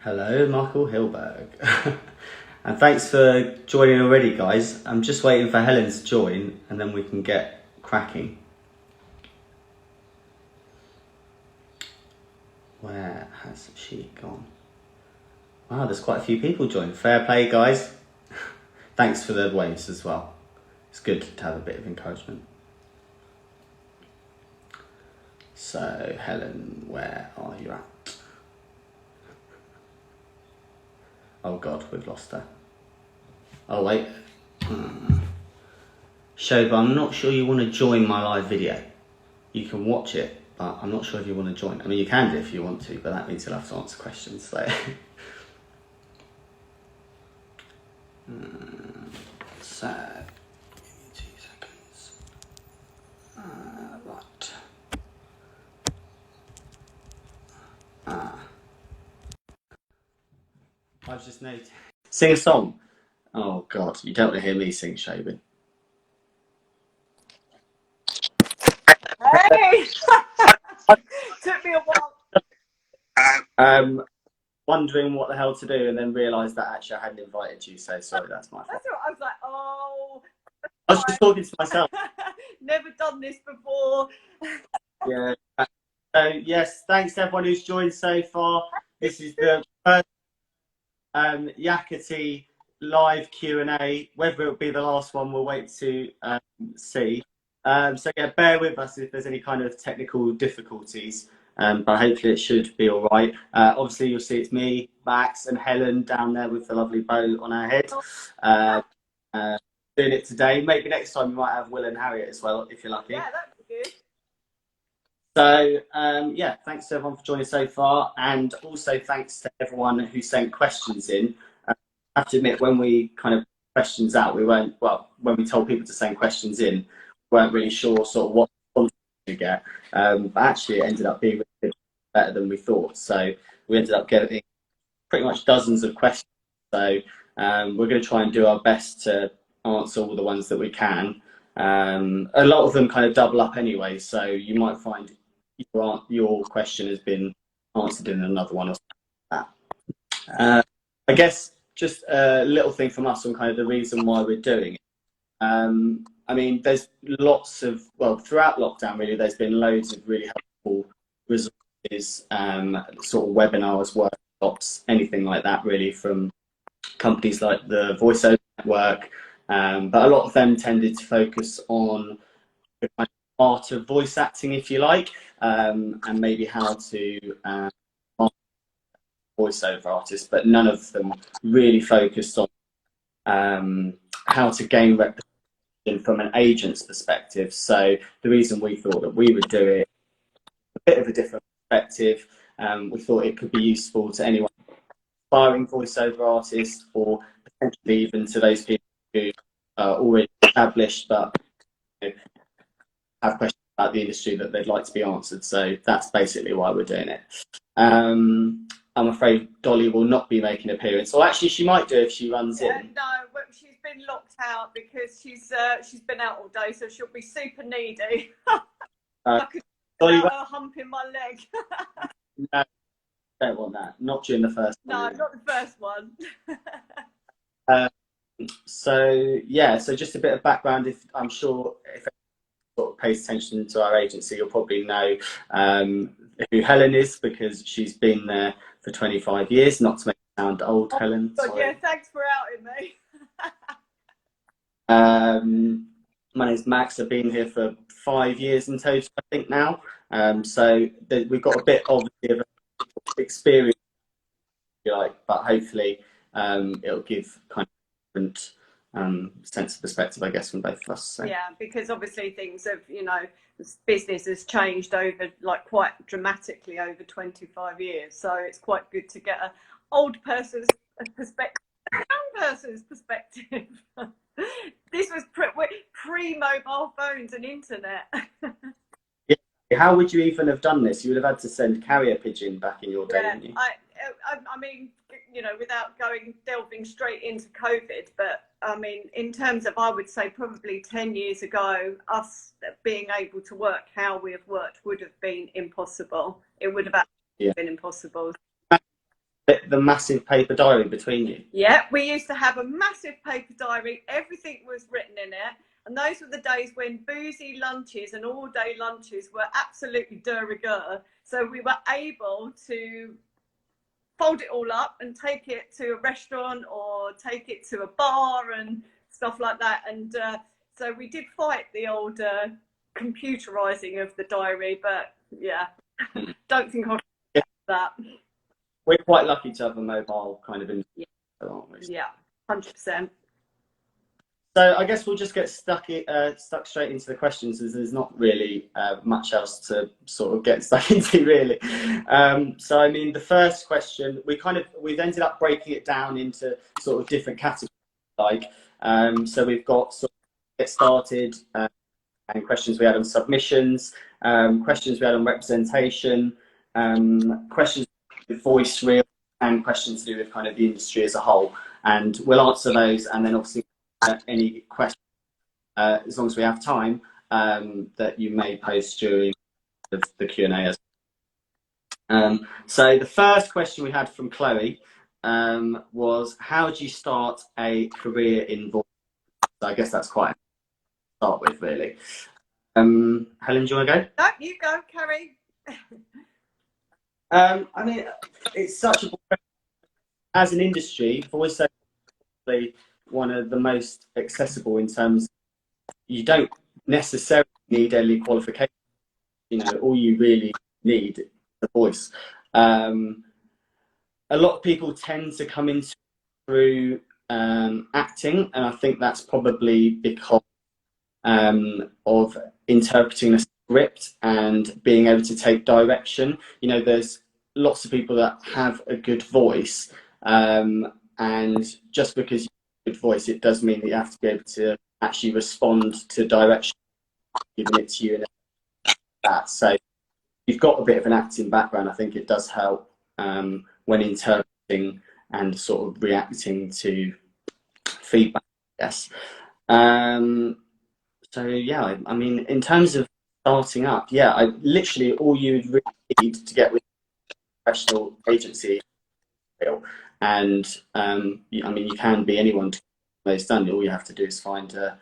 Hello, Michael Hilberg. And thanks for joining already, guys. I'm just waiting for Helen to join and then we can get cracking. Where has she gone? Wow, there's quite a few people joined. Fair play, guys. Thanks for the waves as well. It's good to have a bit of encouragement. So, Helen, where are you at? Oh God, we've lost her. Oh wait. Shoba, I'm not sure you want to join my live video. You can watch it, but I'm not sure if you want to join. I mean, you can do if you want to, but that means you'll have to answer questions. So, so give me 2 seconds. Right. I've just noticed. Sing a song. Oh God, you don't want to hear me sing, Shobi. Hey! Took me a while. Wondering what the hell to do, and then realised that actually I hadn't invited you, so sorry, that's my fault. That's what I was like, oh. I was just talking to myself. Never done this before. Yeah. So yes, thanks to everyone who's joined so far. This is the first Yakety live Q&A. Whether it'll be the last one, we'll wait to see. So yeah, bear with us if there's any kind of technical difficulties, but hopefully it should be all right. Obviously, you'll see it's me, Max, and Helen down there with the lovely bow on our head. Doing it today. Maybe next time you might have Will and Harriet as well, if you're lucky. Yeah, that'd be good. So yeah, thanks to everyone for joining so far, and also thanks to everyone who sent questions in. I have to admit, when we kind of questions out, we weren't, well, when we told people to send questions in, we weren't really sure sort of what to get, but actually it ended up being really better than we thought. So we ended up getting pretty much dozens of questions. So we're going to try and do our best to answer all the ones that we can. A lot of them kind of double up anyway, so you might find your question has been answered in another one or something like that. I guess just a little thing from us on kind of the reason why we're doing it. I mean, there's lots of, well, throughout lockdown really, there's been loads of really helpful resources, sort of webinars, workshops, anything like that really, from companies like the voiceover network, but a lot of them tended to focus on the kind of art of voice acting, if you like, and maybe how to voiceover artists, but none of them really focused on how to gain reputation from an agent's perspective. So the reason we thought that we would do it a bit of a different perspective, we thought it could be useful to anyone aspiring voiceover artists, or potentially even to those people who are already established but have questions about the industry that they'd like to be answered. So that's basically why we're doing it. I'm afraid Dolly will not be making an appearance, or actually she might do if she runs in. No, she's been locked out because she's been out all day, so she'll be super needy. I could feel her hump in my leg. No, don't want that. Not during the first one. No, not the first one. So yeah, so just a bit of background. If I'm sure if anyone sort of pays attention to our agency, you'll probably know who Helen is, because she's been there for 25 years. Not to make it sound old, Helen. But yeah, thanks for outing me. My name's Max. I've been here for 5 years in total, I think now. So we've got a bit of experience, if you like, but hopefully it'll give kind of different sense of perspective, I guess, from both of us. So. Yeah, because obviously things have, business has changed over, like, quite dramatically over 25 years. So it's quite good to get an old person's perspective, a young person's perspective. This was pre-mobile phones and internet. Yeah. How would you even have done this? You would have had to send carrier pigeon back in your day, Yeah, wouldn't you? I mean, without delving straight into COVID, but I mean, in terms of, I would say probably 10 years ago, us being able to work how we have worked would have been impossible. It would have actually been impossible. the massive paper diary between you? Yeah, we used to have a massive paper diary. Everything was written in it. And those were the days when boozy lunches and all day lunches were absolutely de rigueur. So we were able to fold it all up and take it to a restaurant or take it to a bar and stuff like that. And so we did fight the old computerizing of the diary, but yeah, don't think I'll do that. We're quite lucky to have a mobile kind of industry, aren't we? Yeah, 100%. So I guess we'll just get stuck straight into the questions, as there's not really much else to sort of get stuck into, really. So I mean, the first question, we've ended up breaking it down into sort of different categories. So we've got sort of get started, and questions we had on submissions, questions we had on representation, questions with voice reel, and questions to do with kind of the industry as a whole. And we'll answer those, and then obviously any questions, as long as we have time, that you may post during the Q&A. So the first question we had from Chloe was, how do you start a career in voice? So I guess that's quite a start with, really. Helen, do you want to go? No, you go, Carrie. I mean, it's such a, as an industry, voiceover is one of the most accessible in terms. You don't necessarily need any qualification. You know, all you really need is the voice. A lot of people tend to come in through acting, and I think that's probably because of interpreting a script and being able to take direction. You know, there's lots of people that have a good voice, and just because you have a good voice, it does mean that you have to be able to actually respond to direction given it to you, and that. So you've got a bit of an acting background. I think it does help when interpreting and sort of reacting to feedback. Yes. So yeah, I mean, in terms of starting up, yeah, literally all you would really need to get with a professional agency, and I mean, you can be anyone to get those done. All you have to do is find a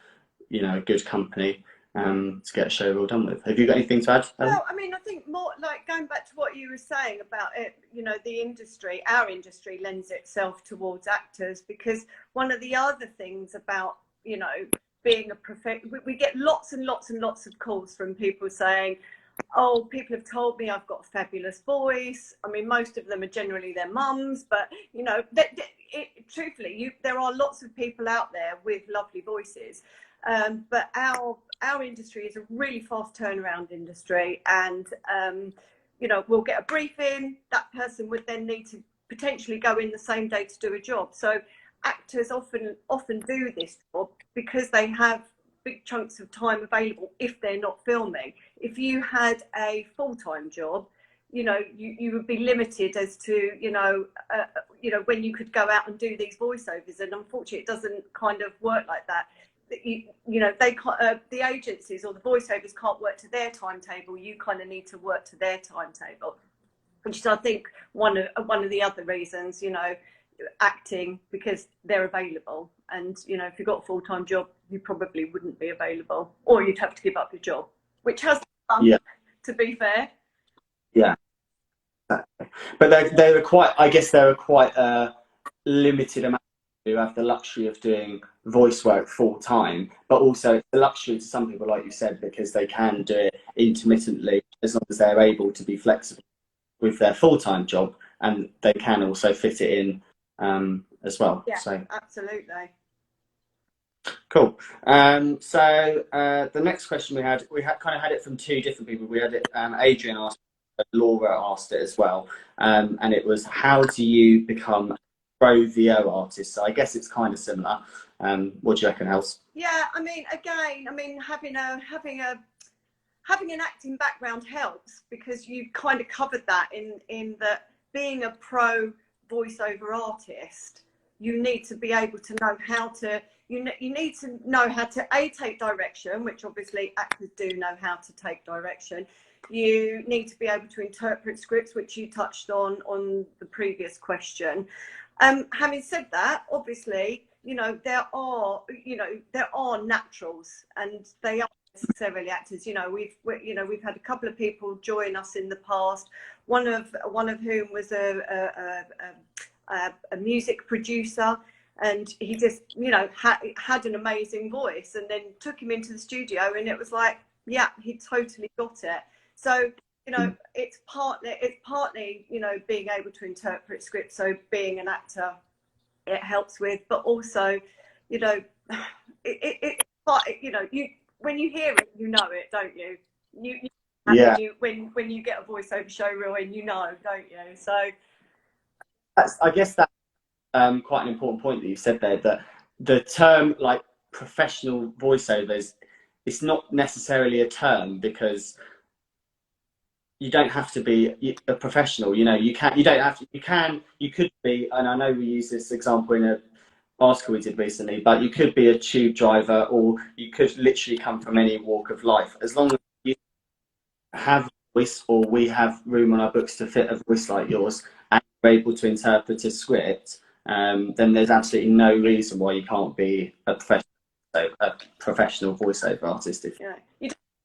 good company to get a show all done with. Have you got anything to add, Ellen? Well, I mean, I think more like going back to what you were saying about it, the industry, our industry lends itself towards actors, because one of the other things about, being a we get lots and lots and lots of calls from people saying, oh, people have told me I've got a fabulous voice. I mean, most of them are generally their mums, but truthfully, there are lots of people out there with lovely voices. But our industry is a really fast turnaround industry, and we'll get a briefing. That person would then need to potentially go in the same day to do a job. So actors often do this job because they have big chunks of time available if they're not filming. If you had a full-time job, you would be limited as to when you could go out and do these voiceovers, and unfortunately it doesn't kind of work like that. They can't, the agencies or the voiceovers can't work to their timetable. You kind of need to work to their timetable, which is, I think, one of the other reasons, acting, because they're available. And if you've got a full-time job, you probably wouldn't be available, or you'd have to give up your job, which has fun, to be fair. Yeah, but they're quite, I guess they're quite a limited amount who have the luxury of doing voice work full time, but also it's a luxury to some people, like you said, because they can do it intermittently as long as they're able to be flexible with their full-time job, and they can also fit it in as well. Yeah, so absolutely. Cool. So the next question we had kind of had it from two different people. We had it, Adrian asked, Laura asked it as well, and it was, how do you become a pro VO artist? So I guess it's kind of similar. What do you reckon, Hels? Yeah, I mean, again, having an acting background helps, because you've kind of covered that in that being a pro voiceover artist, you need to be able to know how to, you need to know how to take direction, which obviously actors do know how to take direction. You need to be able to interpret scripts, which you touched on the previous question. Having said that, obviously, there are naturals, and they are necessarily actors. We've had a couple of people join us in the past. One of whom was a music producer, and he just had an amazing voice, and then took him into the studio, and it was like, yeah, he totally got it. So it's partly being able to interpret scripts. So being an actor, it helps with, but also when you hear it, don't you? Yeah. When you get a voiceover show reel in, don't you? So I guess that's quite an important point that you said there, that the term like professional voiceovers, it's not necessarily a term, because you don't have to be a professional. You could be, and I know we use this example in an article we did recently, but you could be a tube driver, or you could literally come from any walk of life. As long as you have a voice, or we have room on our books to fit a voice like yours, and you're able to interpret a script, then there's absolutely no reason why you can't be a professional voiceover artist.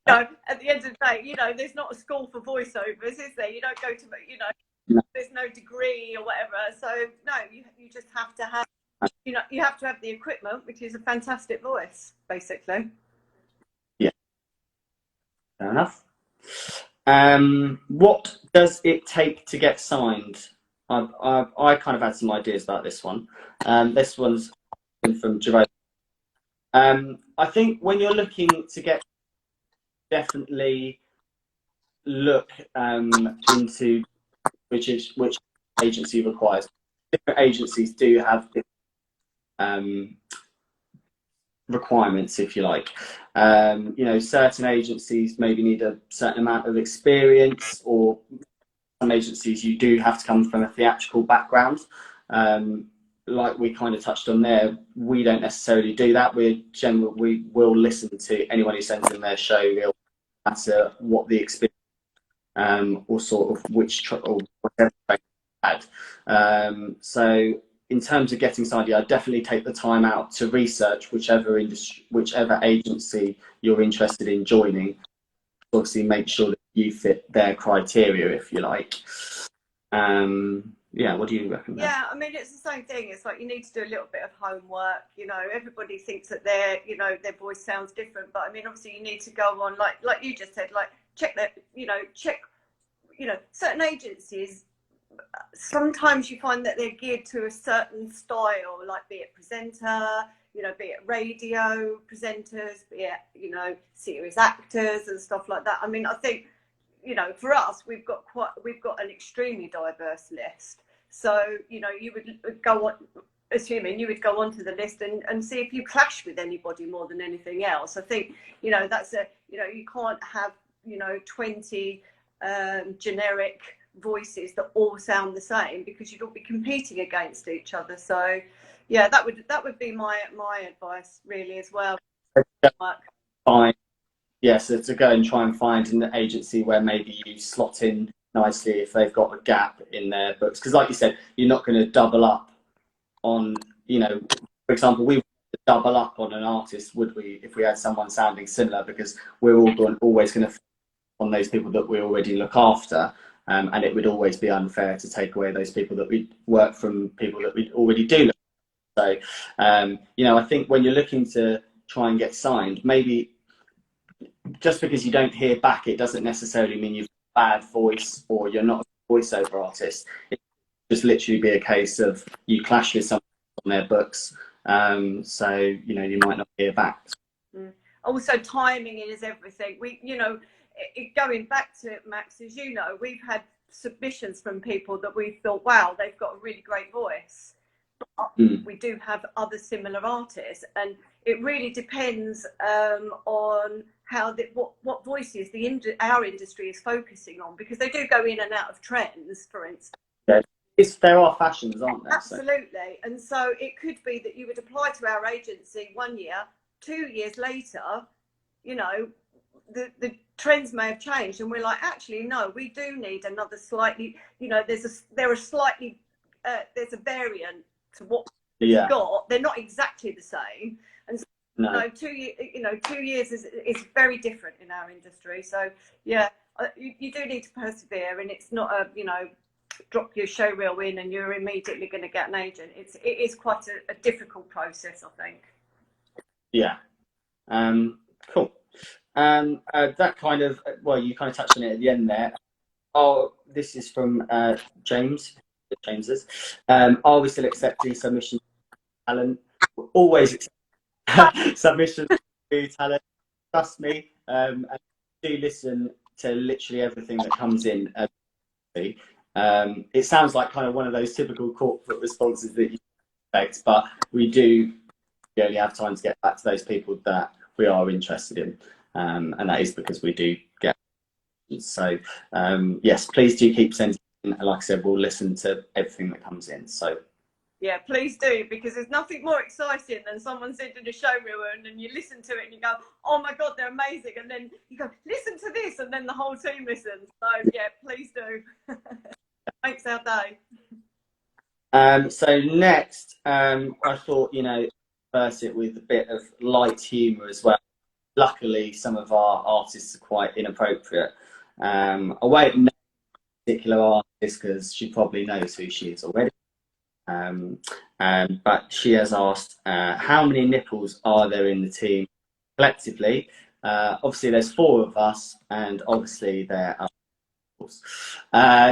At the end of the day, there's not a school for voiceovers, is there? You don't go to, No. there's no degree or whatever. So no, you just have to have, you have to have the equipment, which is a fantastic voice, basically. Yeah, fair enough. What does it take to get signed? I kind of had some ideas about this one. This one's from Jerome. I think when you're looking to get, definitely look into which agency requires. Different agencies do have requirements, if you like. Certain agencies maybe need a certain amount of experience, or some agencies you do have to come from a theatrical background. Like we kind of touched on there, we don't necessarily do that. We will listen to anyone who sends in their show reel, no matter what the experience or sort of or whatever they had. So in terms of getting signed, I'd definitely take the time out to research whichever agency you're interested in joining. Obviously, make sure that you fit their criteria, if you like. What do you reckon? Yeah, I mean, it's the same thing. It's like you need to do a little bit of homework. Everybody thinks that their voice sounds different, but I mean, obviously, you need to go on, like you just said, like check that, certain agencies. Sometimes you find that they're geared to a certain style, like be it presenter, be it radio presenters, be it series actors and stuff like that. I mean, I think for us, we've got an extremely diverse list. So you would go on, assuming you would go onto the list and see if you clash with anybody more than anything else. I think that's you can't have 20 generic voices that all sound the same, because you'd all be competing against each other. So yeah, that would be my advice really as well. Fine. Yes, so to go and try and find an agency where maybe you slot in nicely if they've got a gap in their books, because like you said, you're not going to double up on, for example, we would double up on an artist, would we, if we had someone sounding similar, because we're always going to on those people that we already look after, and it would always be unfair to take away those people that we work from people that we already do look after. So I think when you're looking to try and get signed, maybe just because you don't hear back, it doesn't necessarily mean you've got a bad voice or you're not a voiceover artist. It just literally be a case of you clash with someone on their books, so you might not hear back. Also, timing is everything. Going back to Max, as we've had submissions from people that we thought, wow, they've got a really great voice. But we do have other similar artists, and it really depends on what voices our industry is focusing on, because they do go in and out of trends, for instance. Yeah. There are fashions, aren't there? Absolutely. And so it could be that you would apply to our agency 1 year, 2 years later, the trends may have changed, and we're like, actually, no, we do need another slightly, there's a variant to what we've got. They're not exactly the same, and so, No. 2 years is very different in our industry. So yeah, you do need to persevere, and it's not a drop your show reel in and you're immediately going to get an agent. It is quite a difficult process, I think. Yeah. Cool. That kind of, well, you kind of touched on it at the end there. Oh, this is from James's. Are we still accepting submission talent? We're always accepting submission to talent. Trust me. And do listen to literally everything that comes in. It sounds like kind of one of those typical corporate responses that you expect, but we only have time to get back to those people that we are interested in, and that is because we do get. So yes, please do keep sending in. Like I said, we'll listen to everything that comes in. So yeah, please do, because there's nothing more exciting than someone sending a show reel and then you listen to it and you go, oh my god, they're amazing, and then you go, listen to this, and then the whole team listens. So yeah, please do. Makes our day. So next, I thought, verse it with a bit of light humour as well. Luckily, some of our artists are quite inappropriate. I won't name a particular artist because she probably knows who she is already. But she has asked, how many nipples are there in the team collectively? Obviously, there's 4 of us, and obviously there are nipples.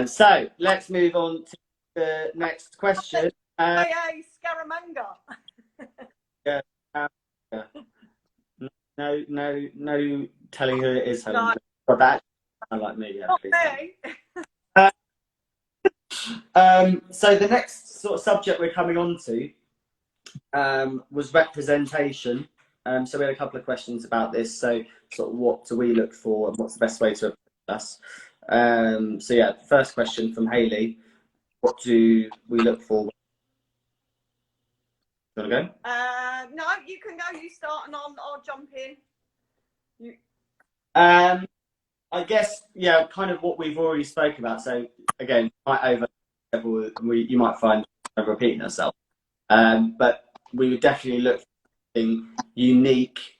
So let's move on to the next question. Hey, Scaramanga. Yeah. No telling who it is. No. But that, like me, yeah. Not Please me. So the next sort of subject we're coming on to was representation. So we had a couple of questions about this. So sort of what do we look for and what's the best way to represent us? So yeah, first question from Hayley. What do we look for? You want to go? No, you can go. You start and I'll jump in. I guess, yeah, kind of what we've already spoken about. So again, you might find I'm repeating ourselves, but we would definitely look for something unique,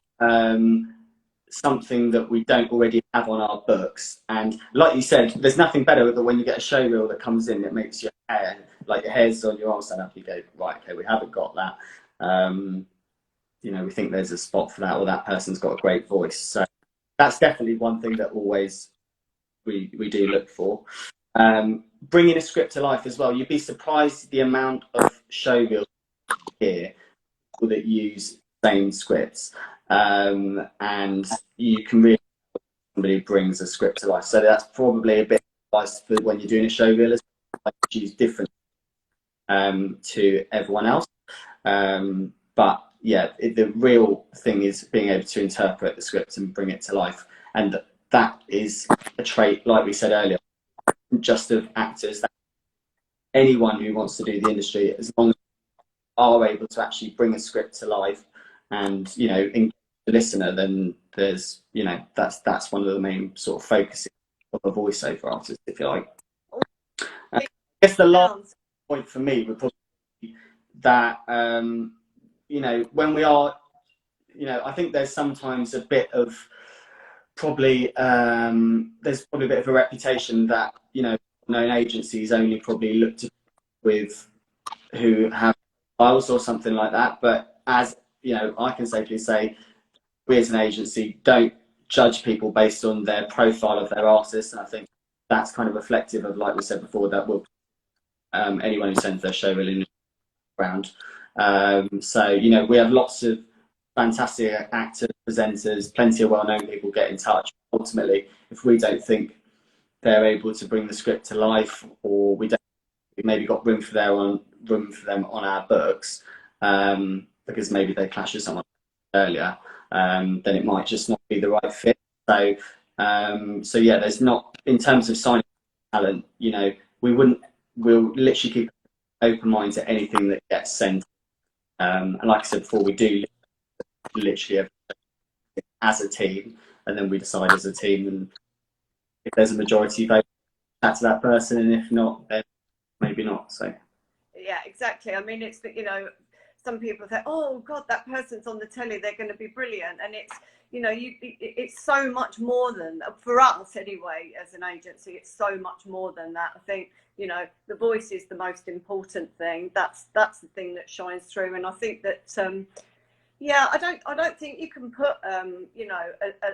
something that we don't already have on our books. And like you said, there's nothing better than when you get a show reel that comes in that makes your hair, like your hairs on your arm stand up. You go, right, okay, we haven't got that. We think there's a spot for that, or that person's got a great voice. So that's definitely one thing that always we do look for. Bringing a script to life as well. You'd be surprised the amount of show reels here that use same scripts, and you can really somebody brings a script to life. So that's probably a bit of advice for when you're doing a show reel, like choose different to everyone else. But yeah, the real thing is being able to interpret the script and bring it to life, and that is a trait, like we said earlier, just of actors. That anyone who wants to do the industry, as long as they are able to actually bring a script to life and engage the listener, then there's that's one of the main sort of focuses of a voiceover artist, if you like. I guess the last point for me would probably be that when we are, I think there's sometimes a bit of there's probably a bit of a reputation that known agencies only probably look to with who have files or something like that. But as I can safely say, we as an agency don't judge people based on their profile of their artist, and I think that's kind of reflective of, like we said before, that we'll anyone who sends their show reel in around. So we have lots of fantastic actors, presenters, plenty of well-known people get in touch. Ultimately, if we don't think they're able to bring the script to life, or we've maybe got room for them on our books, because maybe they clash with someone earlier, then it might just not be the right fit. So yeah, there's not, in terms of signing talent, we'll literally keep an open mind to anything that gets sent. And like I said before, we do literally as a team, and then we decide as a team. And if there's a majority vote, chat to that person, and if not, then maybe not. So yeah, exactly. I mean, it's that, you know, some people say, oh God, that person's on the telly, they're going to be brilliant. And it's, you know, it's so much more than, for us anyway, as an agency, it's so much more than that. I think, you know, the voice is the most important thing. That's the thing that shines through. And I think that, yeah, I don't think you can put, you know,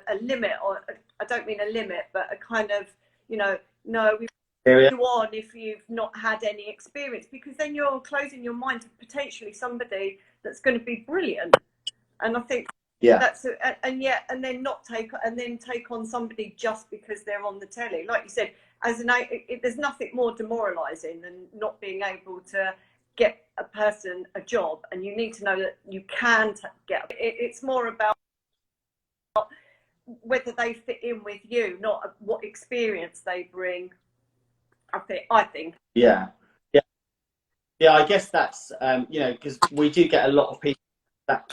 a limit, or I don't mean a limit, but a kind of, you know, no, we you on if you've not had any experience, because then you're closing your mind to potentially somebody that's going to be brilliant. And I think that's and then take on somebody just because they're on the telly. Like you said, as there's nothing more demoralizing than not being able to get a person a job, and you need to know that you can get it's more about whether they fit in with you, not what experience they bring. I think. Yeah. I guess that's you know, because we do get a lot of people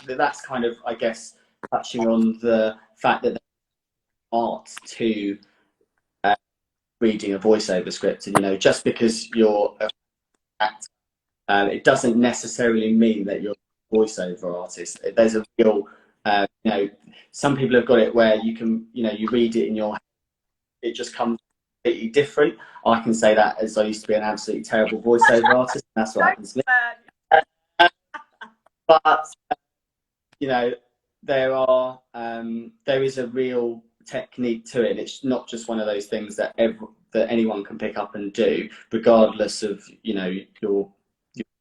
that's kind of, I guess, touching on the fact that there's art to reading a voiceover script, and you know, just because you're an actor, it doesn't necessarily mean that you're a voiceover artist. There's a real you know, some people have got it where you can, you know, you read it in your head, it just comes completely different. I can say that as I used to be an absolutely terrible voiceover artist, and that's what happens to me. But you know, there is a real technique to it. It's not just one of those things that anyone can pick up and do, regardless of, you know, your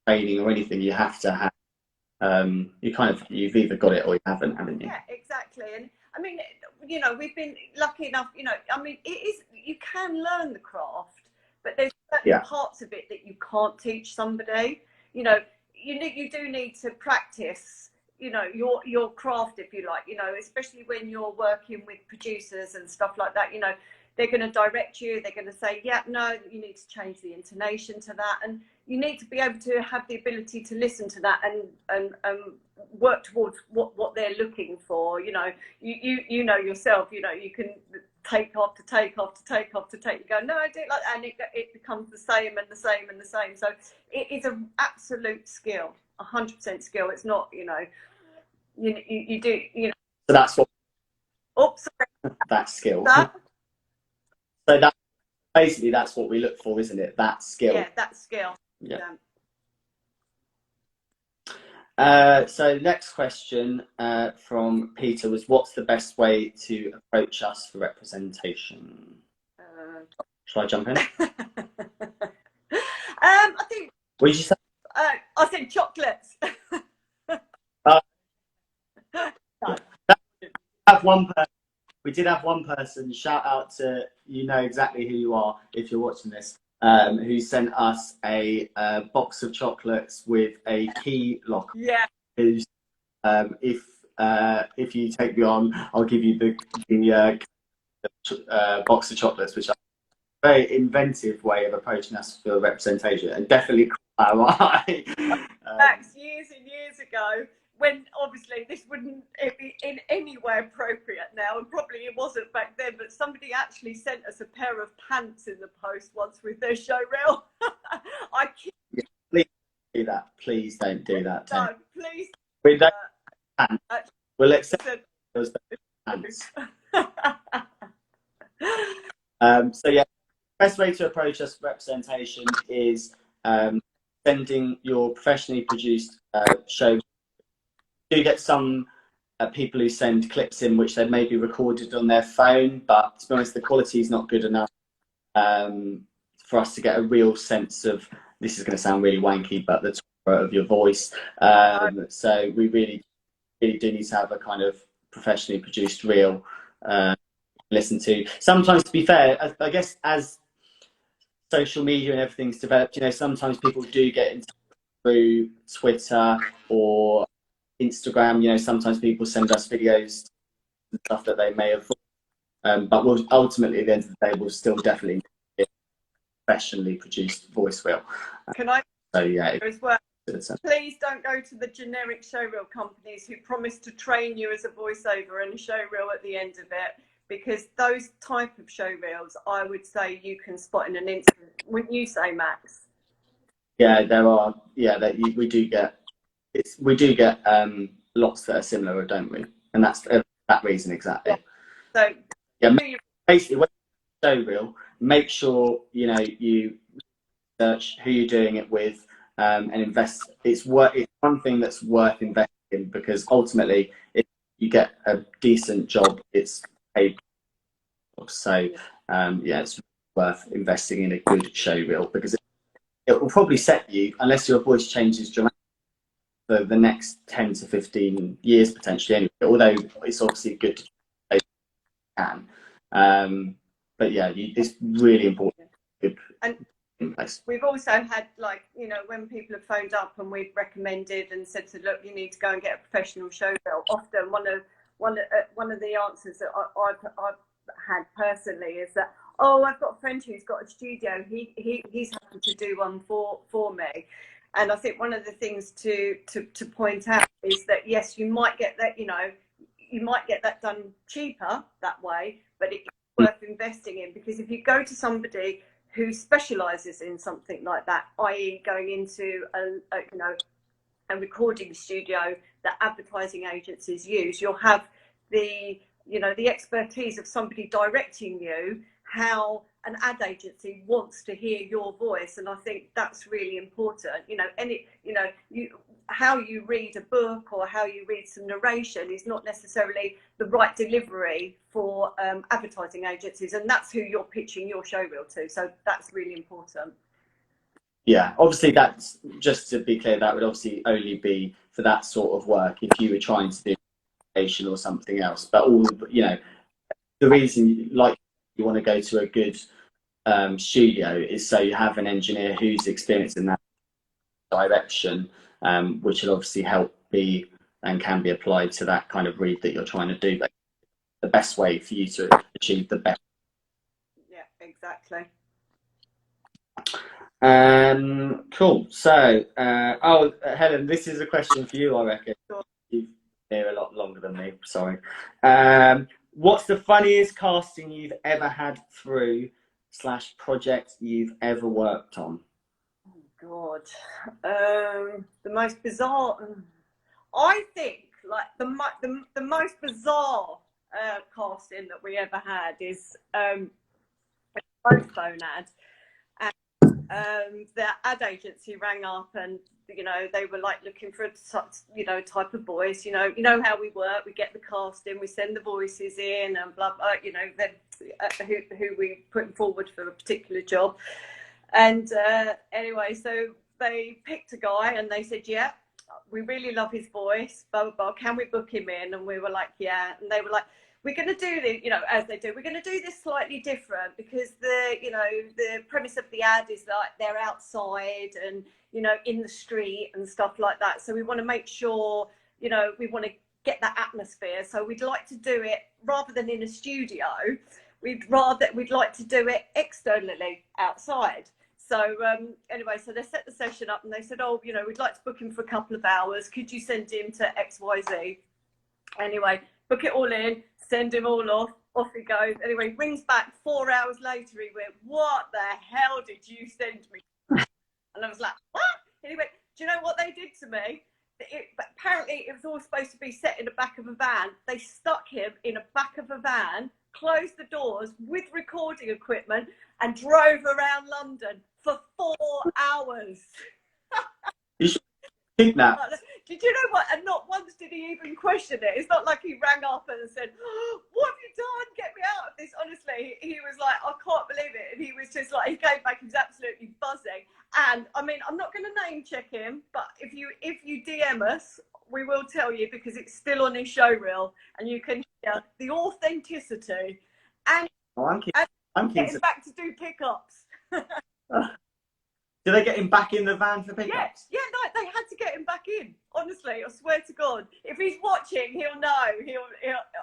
training or anything. You have to have you've either got it or you haven't you? Yeah, exactly. And I mean, you know, we've been lucky enough, you know, I mean, you can learn the craft, but there's certain parts of it that you can't teach somebody. You know, you do need to practice, you know, your craft, if you like, you know, especially when you're working with producers and stuff like that. You know, they're going to direct you, they're going to say, yeah, no, you need to change the intonation to that, and you need to be able to have the ability to listen to that and work towards what they're looking for. You know, you know yourself, you know, you can take after take after take after take, you go, no, I do it like that, and it becomes the same and the same and the same. So it is an absolute skill, 100% skill. It's not, you know, you do, you know. So that's what. Oops, sorry. That skill. So that basically that's what we look for, isn't it? That skill. Yeah, that skill. Yeah. So next question from Peter was, what's the best way to approach us for representation? Shall I jump in? I think. What did you say? I said chocolates. We did have one person, shout out to, you know exactly who you are if you're watching this, who sent us a box of chocolates with a key lock. Yeah. Who's if you take me on, I'll give you the box of chocolates, which are a very inventive way of approaching us for representation, and definitely caught our eye. Max, years and years ago, when obviously this wouldn't be in any way appropriate now, and probably it wasn't back then, but somebody actually sent us a pair of pants in the post once with their show reel. Please do that. Please don't do that. No, please. We don't we'll accept those pants. So yeah, best way to approach us for representation is sending your professionally produced show. You do get some people who send clips in which they may be recorded on their phone, but to be honest, the quality is not good enough for us to get a real sense of, this is going to sound really wanky, but the timbre of your voice. So we really do need to have a kind of professionally produced reel listen to. Sometimes, to be fair, I guess as social media and everything's developed, you know, sometimes people do get in touch through Twitter or Instagram. You know, sometimes people send us videos and stuff that they may have, but we'll ultimately, at the end of the day, we'll still definitely get a professionally produced voice reel. Can I? So yeah. As well. Please don't go to the generic showreel companies who promise to train you as a voiceover and a showreel at the end of it, because those type of show reels, I would say you can spot in an instant. Wouldn't you say, Max? Yeah, there are. Yeah, we do get. We do get lots that are similar, don't we? And that's for that reason exactly. Yeah. So yeah, basically, when you show reel, make sure you search who you're doing it with, and invest. It's one thing that's worth investing in, because ultimately, if you get a decent job, it's paid. So it's worth investing in a good show reel, because it will probably set you, unless your voice changes dramatically, for the next 10 to 15 years potentially anyway, although it's obviously good to play can. But yeah, it's really important. And we've also had, like, when people have phoned up and we've recommended and said to, look, you need to go and get a professional show reel. Often one of the answers that I've had personally is that, oh, I've got a friend who's got a studio. He's happy to do one for me. And I think one of the things to point out is that, yes, you might get that, you might get that done cheaper that way, but it's worth investing in, because if you go to somebody who specialises in something like that, i.e. going into a recording studio that advertising agencies use, you'll have the expertise of somebody directing you how an ad agency wants to hear your voice. And I think that's really important. How you read a book or how you read some narration is not necessarily the right delivery for advertising agencies, and that's who you're pitching your show reel to. So that's really important. Yeah, obviously, that's, just to be clear, that would obviously only be for that sort of work if you were trying to do education or something else. But the reason you want to go to a good studio is so you have an engineer who's experienced in that direction, which will obviously help be and can be applied to that kind of read that you're trying to do. But the best way for you to achieve the best. Yeah, exactly. Cool. So, Helen, this is a question for you, I reckon. Sure. You've been here a lot longer than me. Sorry. What's the funniest casting you've ever had through / project you've ever worked on? Oh God, the most bizarre. I think, like, the most bizarre casting that we ever had is a phone ad. And the ad agency rang up, and they were like looking for a type of voice. You know how we work. We get the casting, we send the voices in, and blah blah. Then who we putting forward for a particular job. And anyway, so they picked a guy, and they said, yeah, we really love his voice, blah blah blah. Can we book him in? And we were like, yeah. And they were like, we're going to do this, as they do, we're going to do this slightly different, because the premise of the ad is like they're outside and, in the street and stuff like that. So we want to make sure, we want to get that atmosphere. So we'd like to do it rather than in a studio. We'd like to do it externally outside. So anyway, so they set the session up, and they said, oh, we'd like to book him for a couple of hours. Could you send him to XYZ? Anyway, book it all in, send him all off he goes. Anyway, rings back 4 hours later, he went, what the hell did you send me? And I was like, what? Anyway, do you know what they did to me? Apparently it was all supposed to be set in the back of a van. They stuck him in the back of a van, closed the doors with recording equipment, and drove around London for 4 hours. Did you know what? And not once did he even question it. It's not like he rang up and said, oh, what have you done? Get me out of this. Honestly, he was like, I can't believe it. And he was just like, he came back, he was absolutely buzzing. And I mean, I'm not going to name check him, but if you DM us, we will tell you, because it's still on his show reel, and you can hear the authenticity. And I'm getting back to do pickups. Do they get him back in the van for pickups? Yeah, no, they had to get him back in. Honestly, I swear to God, if he's watching, he'll know. He'll.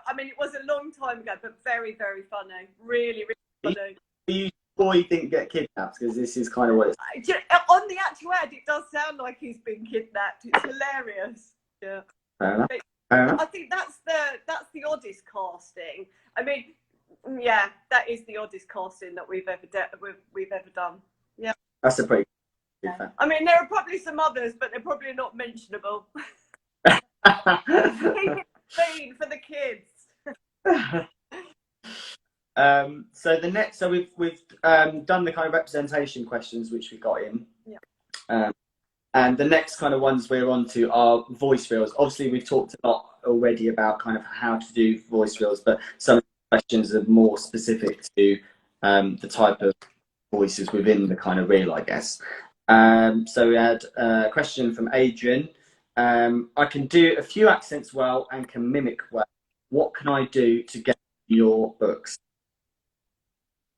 I mean, it was a long time ago, but very, very funny. Really, really funny. You boy didn't get kidnapped, because this is kind of what it's. On the actual ad, it does sound like he's been kidnapped. It's hilarious. Yeah. Fair enough. I think that's the oddest casting. I mean, Yeah, that is the oddest casting that we've ever done. Yeah. That's a pretty good Yeah. I mean, there are probably some others, but they're probably not mentionable. fair. Keep it clean for the kids. So we've done the kind of representation questions which we got in. Yeah. And the next kind of ones we're on to are voice reels. Obviously, we've talked a lot already about kind of how to do voice reels, but some of the questions are more specific to the type of voices within the kind of reel, I guess. So we had a question from Adrian. I can do a few accents well and can mimic well. What can I do to get your books?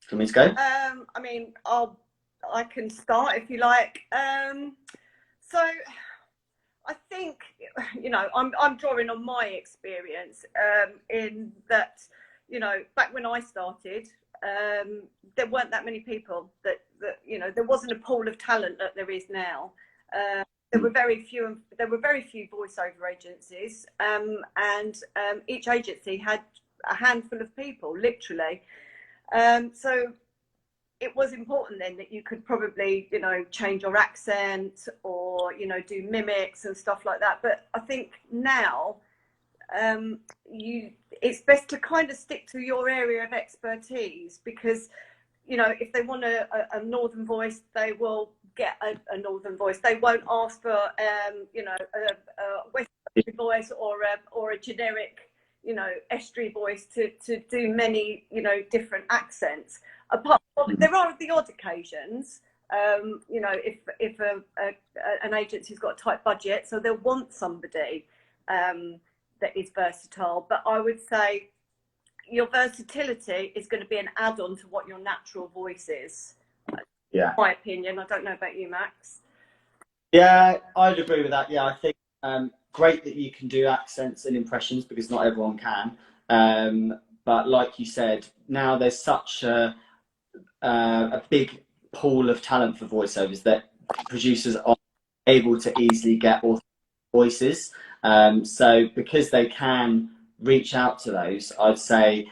Can we go? I mean, I can start if you like. So I think, you know, I'm drawing on my experience in that, you know, back when I started, there weren't that many people that you know, there wasn't a pool of talent that there is now. There were very few voiceover agencies, and each agency had a handful of people, literally. So it was important then that you could probably, you know, change your accent or, you know, do mimics and stuff like that. But I think now it's best to kind of stick to your area of expertise, because, you know, if they want a northern voice, they will get a northern voice. They won't ask for you know, a western voice or a generic, you know, estuary voice to do many, you know, different accents. Apart from, there are the odd occasions, you know, if an agency's got a tight budget, so they'll want somebody that is versatile. But I would say your versatility is going to be an add-on to what your natural voice is. Yeah. My opinion. I don't know about you, Max. Yeah, I'd agree with that. Yeah, I think great that you can do accents and impressions, because not everyone can. But like you said, now there's such a big pool of talent for voiceovers that producers are able to easily get authentic voices. So because they can reach out to those, I'd say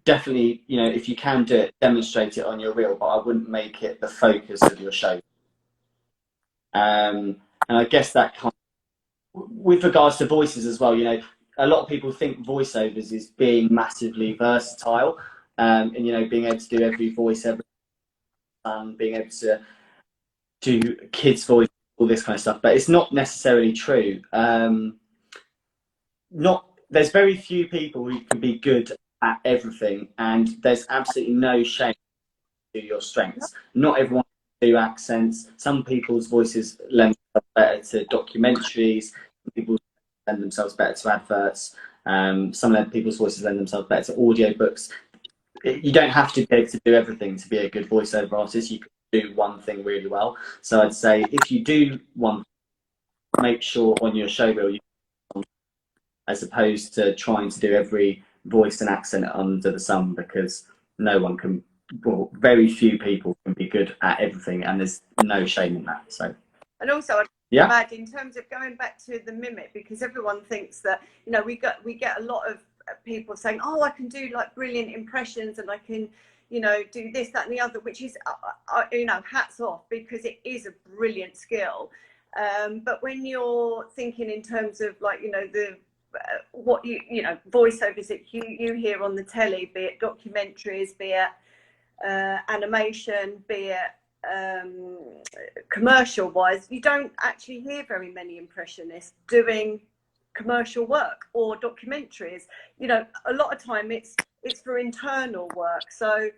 definitely, you know, if you can do it, demonstrate it on your reel, but I wouldn't make it the focus of your show. And I guess that kind of, with regards to voices as well, you know, a lot of people think voiceovers is being massively versatile, and, you know, being able to do every voice, being able to do kids' voice, all this kind of stuff. But it's not necessarily true. There's very few people who can be good at everything, and there's absolutely no shame to your strengths. Not everyone can do accents. Some people's voices lend themselves better to documentaries. Some people lend themselves better to adverts. Some people's voices lend themselves better to audiobooks. You don't have to be able to do everything to be a good voiceover artist. You can do one thing really well. So I'd say if you do one, make sure on your show reel, as opposed to trying to do every voice and accent under the sun, because no one can, well, very few people can be good at everything, and there's no shame in that. So, and also, yeah, I'd add, in terms of going back to the mimic, because everyone thinks that, you know, we get a lot of people saying, oh, I can do like brilliant impressions and I can, you know, do this, that and the other, which is, you know, hats off, because it is a brilliant skill. But when you're thinking in terms of, like, you know, the what you know, voiceovers that you hear on the telly, be it documentaries, be it animation, be it commercial wise, you don't actually hear very many impressionists doing commercial work or documentaries. You know, a lot of time it's for internal work. So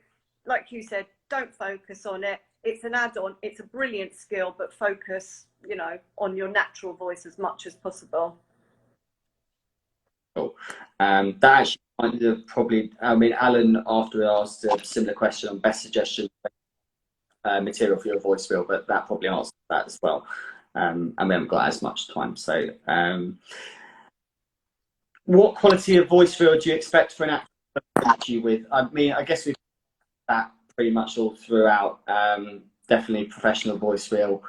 like you said, don't focus on it. It's an add-on. It's a brilliant skill, but focus, you know, on your natural voice as much as possible. cool. That actually kind of probably, I mean, Alan after asked a similar question on best suggestion material for your voice reel, but that probably answers that as well. And we haven't got as much time. So, what quality of voice reel do you expect for an actor to match you with? I mean, I guess we've got that pretty much all throughout. Definitely professional voice reel,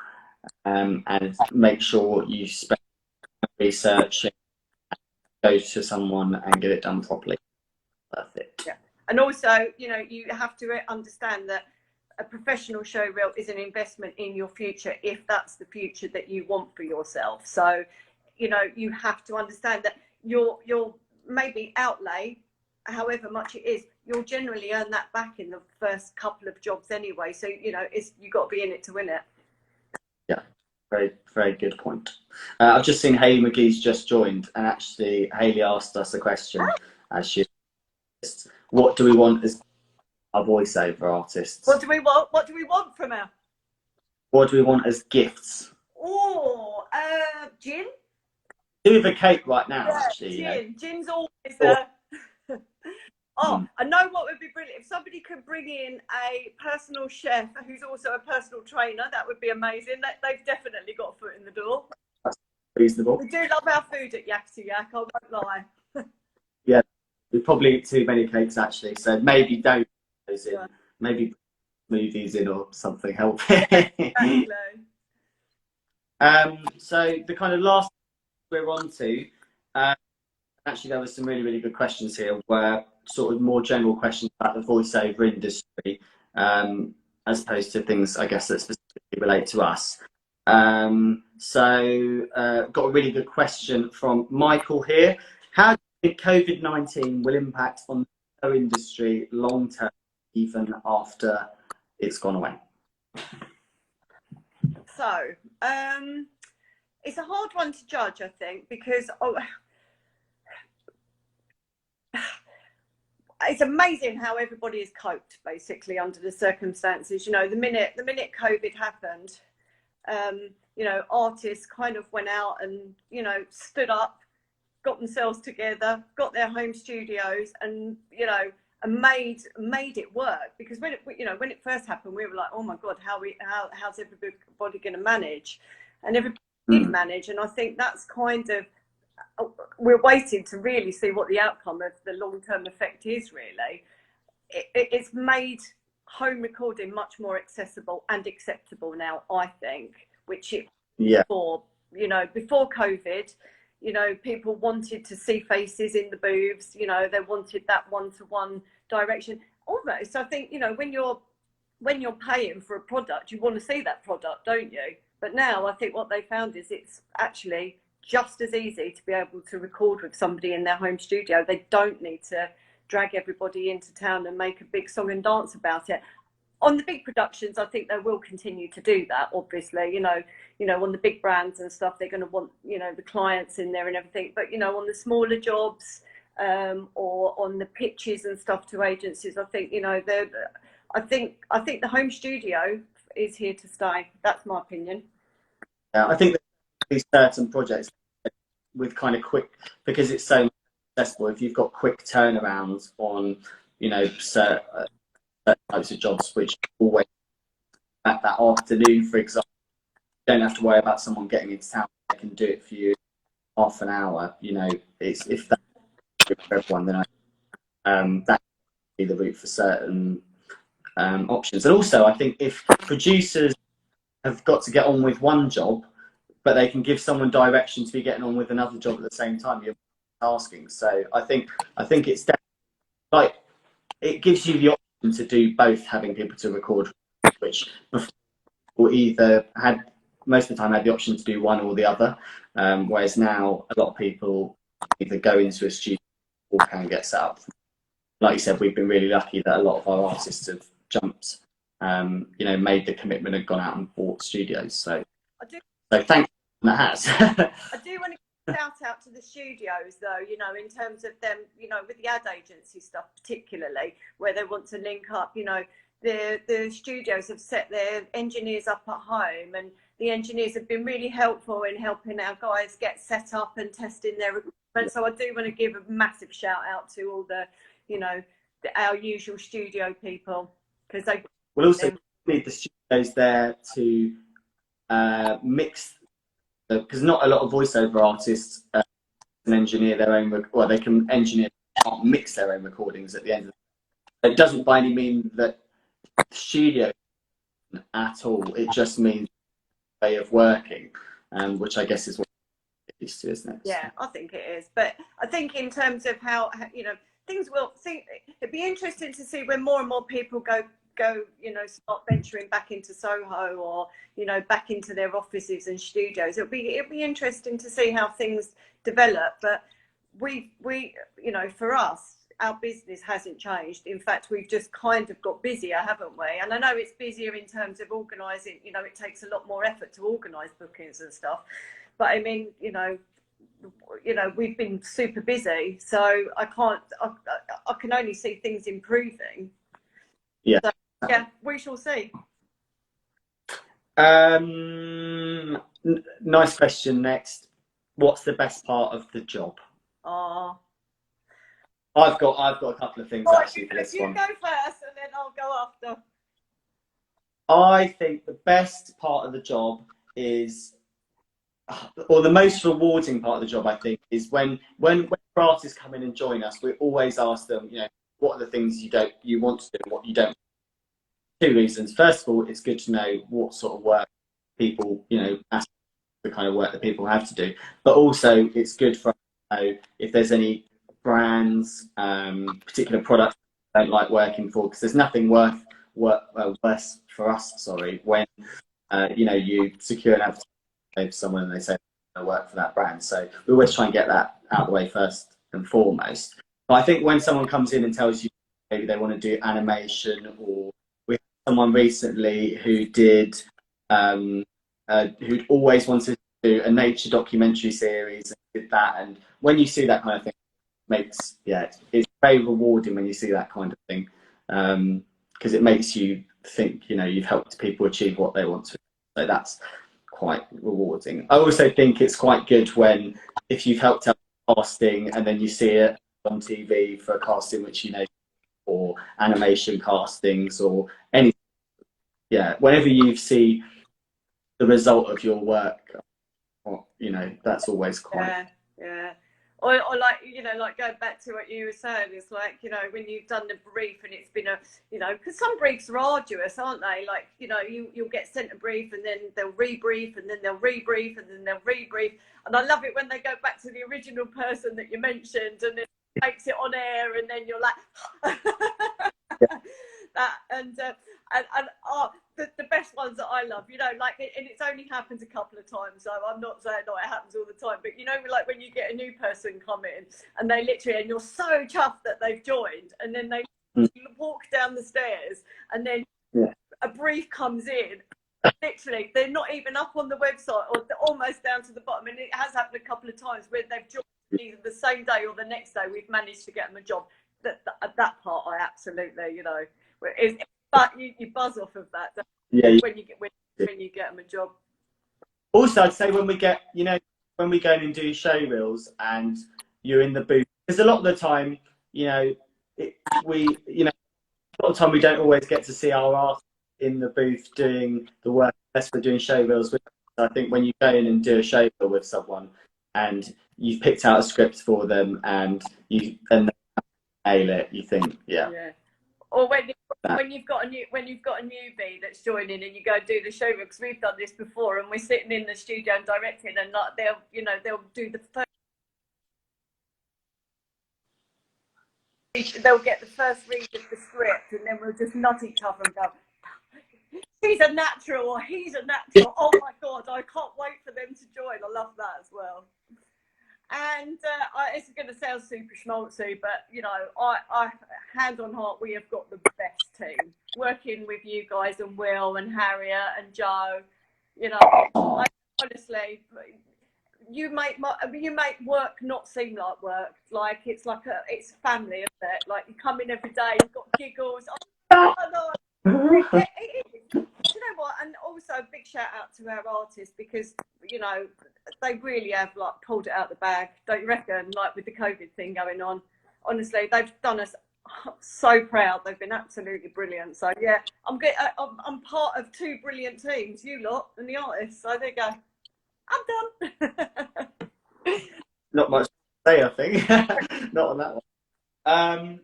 and make sure you spend research, go to someone and get it done properly. Perfect. Yeah. And also, you know, you have to understand that a professional show reel is an investment in your future, if that's the future that you want for yourself. So, you know, you have to understand that your maybe outlay, however much it is, you'll generally earn that back in the first couple of jobs anyway. So, you know, you've got to be in it to win it. Yeah, very, very good point. I've just seen Hayley McGee's just joined, and actually Hayley asked us a question as she asked, what do we want as our voiceover artists? What do we want? What do we want from her? What do we want as gifts? Oh, gin. Do with a cake right now, Yeah, actually. gin. You know? Gin's always. Mm. I know what would be brilliant. If somebody could bring in a personal chef who's also a personal trainer, that would be amazing. They've definitely got a foot in the door. That's reasonable. We do love our food at Yakety Yak, I won't lie. Yeah, we probably eat too many cakes, actually. So maybe don't put those in. Yeah. Maybe smoothies in or something helping. Exactly. So the kind of last we're on to, actually there were some really, really good questions here, where sort of more general questions about the voiceover industry, as opposed to things, I guess, that specifically relate to us. So got a really good question from Michael here. How do you think COVID-19 will impact on the show industry long term, even after it's gone away? So, it's a hard one to judge, I think, because it's amazing how everybody has coped, basically, under the circumstances. You know, the minute COVID happened, you know, artists kind of went out and, you know, stood up, got themselves together, got their home studios, and, you know, and made it work. Because when it first happened, we were like, oh my God, how's everybody going to manage? And everybody did manage, and I think that's kind of, we're waiting to really see what the outcome of the long-term effect is. Really, it's made home recording much more accessible and acceptable now, I think, which it before, you know, before COVID, you know, people wanted to see faces in the booths, you know, they wanted that one-to-one direction. Almost, I think, you know, when you're paying for a product, you want to see that product, don't you? But now I think what they found is it's actually just as easy to be able to record with somebody in their home studio. They don't need to drag everybody into town and make a big song and dance about it. On the big productions, I think they will continue to do that, obviously. You know, on the big brands and stuff, they're going to want, you know, the clients in there and everything. But, you know, on the smaller jobs, or on the pitches and stuff to agencies, I think, you know, I think the home studio is here to stay. That's my opinion. Yeah, I think these certain projects with kind of quick, because it's so accessible, if you've got quick turnarounds on, you know, certain types of jobs, which always at that afternoon, for example, you don't have to worry about someone getting into town. They can do it for you in half an hour. You know, it's, if that's good for everyone, then that would be the route for certain options. And also, I think if producers have got to get on with one job, but they can give someone direction to be getting on with another job at the same time, you're asking. So I think it's definitely, like, it gives you the option to do both, having people to record, which before either had, most of the time, had the option to do one or the other, whereas now a lot of people either go into a studio or can get set up. Like you said, we've been really lucky that a lot of our artists have jumped, you know, made the commitment and gone out and bought studios. So thank you. That has. I do want to give a shout out to the studios, though, you know, in terms of them, you know, with the ad agency stuff, particularly where they want to link up. You know, the studios have set their engineers up at home, and the engineers have been really helpful in helping our guys get set up and testing their equipment. So I do want to give a massive shout out to all the, you know, our usual studio people, because they will also need the studios there to mix, because not a lot of voiceover artists can engineer their own, well, they can engineer, can't mix their own recordings at the end of it. It doesn't by any mean that studio at all. It just means way of working, which I guess is what it used to, isn't it? Yeah, I think it is. But I think in terms of how, you know, things will see. It'd be interesting to see when more and more people go, start venturing back into Soho, or back into their offices and studios. It'll be interesting to see how things develop. But we for us, our business hasn't changed. In fact, we've just kind of got busier, haven't we? And I know it's busier in terms of organising. It takes a lot more effort to organise bookings and stuff. But I mean, we've been super busy, so I can only see things improving. Yeah. So, yeah, we shall see. Nice question. Next, what's the best part of the job? I've got a couple of things actually for this one. You go first, and then I'll go after. I think the best part of the job is, or the most rewarding part of the job, I think, is when artists come in and join us. We always ask them, what are the things you want to do, and what you don't. 2 reasons. First of all, it's good to know what sort of work people, ask the kind of work that people have to do. But also, it's good for us to know if there's any brands, particular products they don't like working for, because there's nothing worse for us. When you secure an advertisement for someone and they say they work for that brand. So we always try and get that out of the way first and foremost. But I think when someone comes in and tells you maybe they want to do animation, or we had someone recently who did who'd always wanted to do a nature documentary series and did that, and when you see that kind of thing, it's very rewarding when you see that kind of thing, because it makes you think you've helped people achieve what they want to. So that's quite rewarding. I also think it's quite good if you've helped out casting and then you see it on TV for a casting which or animation castings or anything. Yeah, whenever you see the result of your work, that's always quite. Yeah. Or like going back to what you were saying, it's like, when you've done the brief and it's been because some briefs are arduous, aren't they? Like, you'll get sent a brief and then they'll rebrief and then they'll rebrief and then they'll rebrief. And I love it when they go back to the original person that you mentioned and it makes it on air and then you're like, the best ones that I love, and it's only happened a couple of times, so I'm not saying it happens all the time, but like when you get a new person come in and they literally, and you're so chuffed that they've joined, and then they walk down the stairs and then a brief comes in, literally they're not even up on the website or they're almost down to the bottom, and it has happened a couple of times where they've joined either the same day or the next day. We've managed to get them a job. That part I absolutely, but you buzz off of that. When you get them a job. Also, I'd say when we go in and do show reels and you're in the booth, because a lot of the time, a lot of time we don't always get to see our artists in the booth doing the work unless we're doing show reels with them. I think when you go in and do a show reel with someone and you've picked out a script for them and they nail it, you think, Or when you've got a newbie that's joining and you go do the show reel, because we've done this before and we're sitting in the studio and directing, and they'll do the first. They'll get the first read of the script, and then we'll just nut each other and go, "She's a natural," or "He's a natural." Oh my God, I can't wait for them to join. I love that as well. And it's going to sound super schmaltzy, but I hand on heart, we have got the best team working with you guys and Will and Harriet and Joe. Honestly, you make work not seem like work. Like it's family, isn't it? Like you come in every day, you've got giggles. Oh, no. It is. Do you know what? And also a big shout out to our artists, because they really have pulled it out the bag, don't you reckon? Like with the COVID thing going on, honestly, they've done us so proud. They've been absolutely brilliant. So yeah, I'm part of 2 brilliant teams, you lot and the artists. So there you go. I'm done. Not much to say, I think. Not on that one.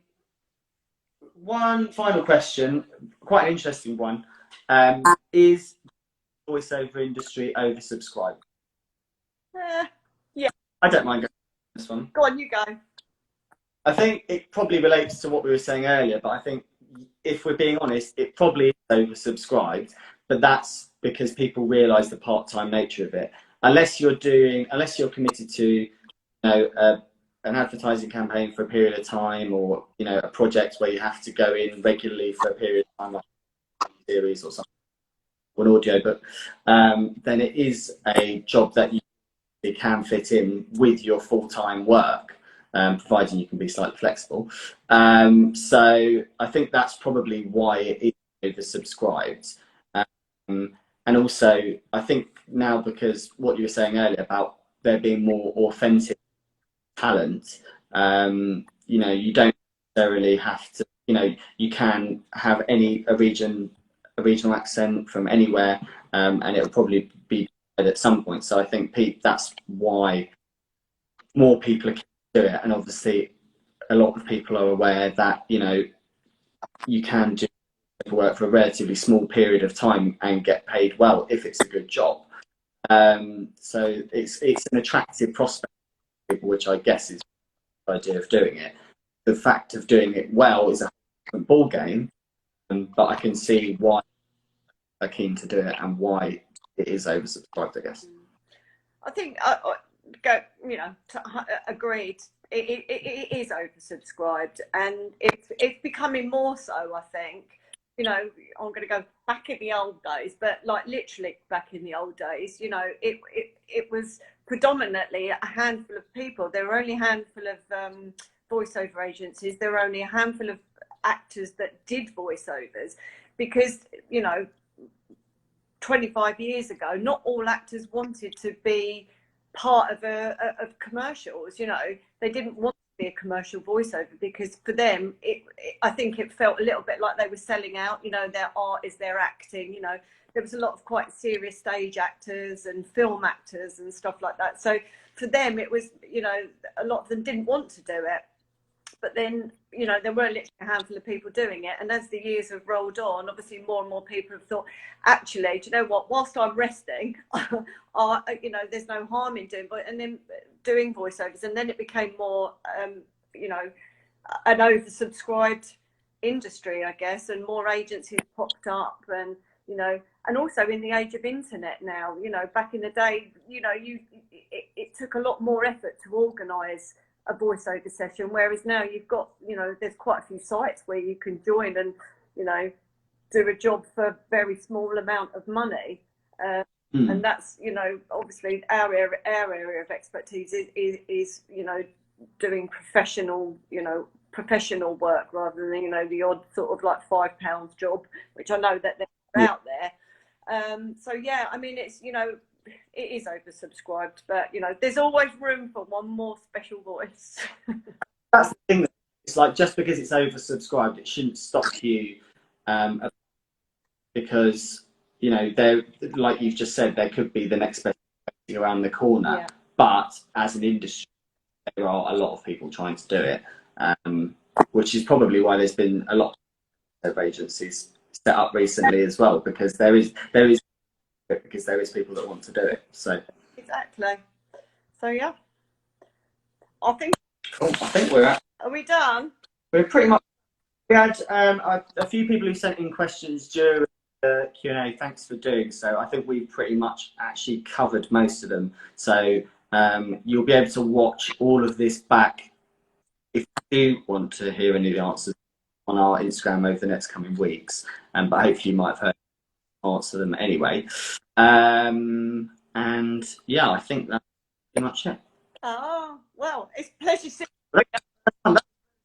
One final question, quite an interesting one. Is the voiceover industry oversubscribed? Yeah. I don't mind going this one. Go on, you go. I think it probably relates to what we were saying earlier, but I think if we're being honest, it probably is oversubscribed, but that's because people realise the part-time nature of it. Unless you're committed to, an advertising campaign for a period of time, or a project where you have to go in regularly for a period of time, like a series or something, or an audio book, then it is a job that you can fit in with your full-time work, providing you can be slightly flexible. So I think that's probably why it is oversubscribed. And also, I think now, because what you were saying earlier about there being more authentic talent, you don't necessarily have to, you can have a regional accent from anywhere, and it'll probably be at some point. So I think, Pete, that's why more people are doing it, and obviously a lot of people are aware that you can do work for a relatively small period of time and get paid well if it's a good job. So it's an attractive prospect for people, which I guess is the idea of doing it. The fact of doing it well is a different ball game, but I can see why they're keen to do it and why it is oversubscribed, I guess. I think agreed. It is oversubscribed, and it's becoming more so. I think I'm going to go back in the old days, but like literally back in the old days, it was predominantly a handful of people. There were only a handful of voiceover agencies. There were only a handful of actors that did voiceovers, because 25 years ago, not all actors wanted to be part of commercials. They didn't want to be a commercial voiceover, because for them, I think it felt a little bit like they were selling out. Their art is their acting. There was a lot of quite serious stage actors and film actors and stuff like that. So for them, it was, a lot of them didn't want to do it. But then, there were literally a handful of people doing it. And as the years have rolled on, obviously more and more people have thought, actually, do you know what? Whilst I'm resting, there's no harm in doing voiceovers. And then it became more, an oversubscribed industry, I guess, and more agencies popped up, and also in the age of internet now, back in the day, it took a lot more effort to organise a voiceover session, whereas now you've got, there's quite a few sites where you can join and, do a job for a very small amount of money. And that's, obviously our area of expertise is doing professional work, rather than, the odd sort of like £5 job, which I know that they're out there. So yeah, I mean, it's, it is oversubscribed, but there's always room for one more special voice. That's the thing. It's like, just because it's oversubscribed, it shouldn't stop you, because there, like you've just said, there could be the next best thing around the corner. Yeah. But as an industry, there are a lot of people trying to do it, which is probably why there's been a lot of agencies set up recently as well, because there is people that want to do it. So exactly. So yeah, I think. Cool. I think we're at. Are we done? We're pretty much. We had a few people who sent in questions during the Q&A. Thanks for doing so. I think we pretty much actually covered most of them. So you'll be able to watch all of this back if you do want to hear any of the answers on our Instagram over the next coming weeks. But hopefully you might have heard answer them anyway. And yeah, I think that's pretty much it. Oh, well, it's a pleasure seeing you.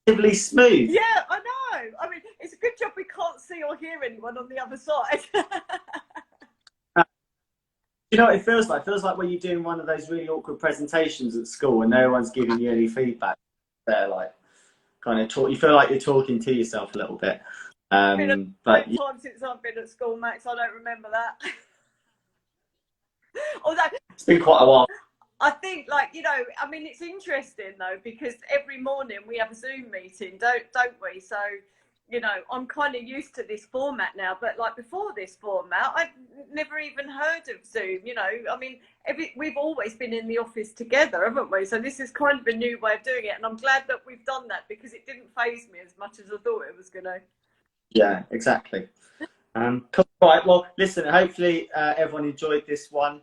Relatively smooth. Yeah, I know. I mean, it's a good job we can't see or hear anyone on the other side. You know what it feels like? It feels like when you're doing one of those really awkward presentations at school and no one's giving you any feedback. They're like, kind of talk. You feel like you're talking to yourself a little bit. It's been a long time since I've been at school, Max. I don't remember that. Although it's been quite a while. I think, I mean, it's interesting though, because every morning we have a Zoom meeting, don't we? So you know, I'm kind of used to this format now, but like before this format, I'd never even heard of Zoom. You know, I mean, we've always been in the office together, haven't we? So this is kind of a new way of doing it, and I'm glad that we've done that because it didn't faze me as much as I thought it was going to. Yeah, exactly. Cool. Right. Well, listen. Hopefully, everyone enjoyed this one.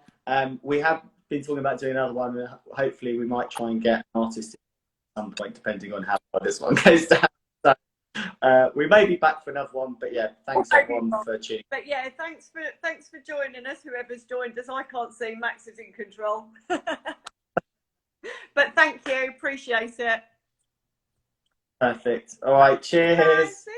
We have been talking about doing another one. Hopefully, we might try and get an artist at some point, depending on how far this one goes down. So, we may be back for another one. But yeah, thanks everyone for tuning. But yeah, thanks for joining us. Whoever's joined us, I can't see. Max is in control. But thank you, appreciate it. Perfect. All right. Cheers. Bye.